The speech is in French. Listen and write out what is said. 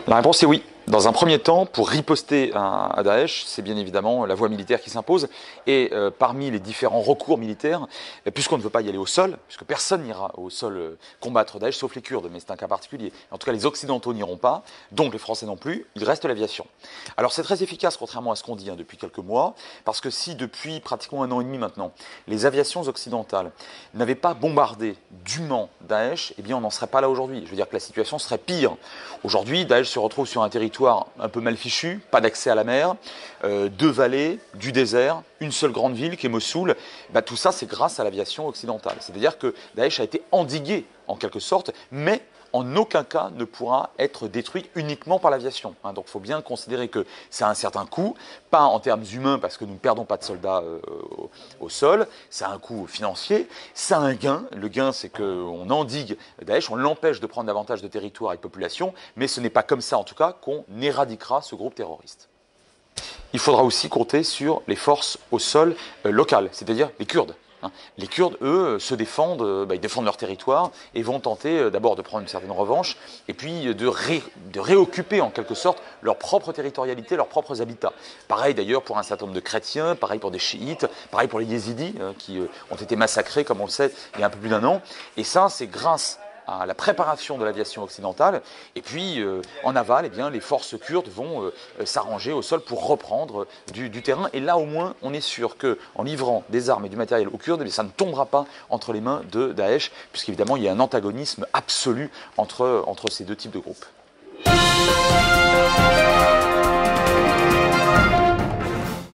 La réponse est oui. Dans un premier temps, pour riposter à Daesh, c'est bien évidemment la voie militaire qui s'impose. Et parmi les différents recours militaires, puisqu'on ne veut pas y aller au sol, puisque personne n'ira au sol combattre Daesh, sauf les Kurdes, mais c'est un cas particulier. En tout cas, les Occidentaux n'iront pas, donc les Français non plus, il reste l'aviation. Alors c'est très efficace, contrairement à ce qu'on dit depuis quelques mois, parce que si depuis pratiquement 1 an et demi maintenant, les aviations occidentales n'avaient pas bombardé dûment Daesh, eh bien on n'en serait pas là aujourd'hui. Je veux dire que la situation serait pire. Aujourd'hui, Daesh se retrouve sur un territoire un peu mal fichu, pas d'accès à la mer, 2 vallées, du désert, une seule grande ville qui est Mossoul. Tout ça, c'est grâce à l'aviation occidentale. C'est-à-dire que Daesh a été endigué, en quelque sorte, mais en aucun cas ne pourra être détruit uniquement par l'aviation. Donc il faut bien considérer que c'est un certain coût, pas en termes humains parce que nous ne perdons pas de soldats au sol, c'est un coût financier, c'est un gain. Le gain, c'est qu'on endigue Daesh, on l'empêche de prendre davantage de territoire et de population, mais ce n'est pas comme ça en tout cas qu'on éradiquera ce groupe terroriste. Il faudra aussi compter sur les forces au sol locales, c'est-à-dire les Kurdes. Les Kurdes, eux, se défendent, ils défendent leur territoire et vont tenter d'abord de prendre une certaine revanche et puis de réoccuper en quelque sorte leur propre territorialité, leurs propres habitats. Pareil d'ailleurs pour un certain nombre de chrétiens, pareil pour des chiites, pareil pour les yézidis qui ont été massacrés, comme on le sait, il y a un peu plus d'1 an. Et ça, c'est grâce à la préparation de l'aviation occidentale. Et puis, en aval, eh bien, les forces kurdes vont s'arranger au sol pour reprendre du terrain. Et là, au moins, on est sûr qu'en livrant des armes et du matériel aux Kurdes, eh bien, ça ne tombera pas entre les mains de Daesh, puisqu'évidemment, il y a un antagonisme absolu entre ces deux types de groupes.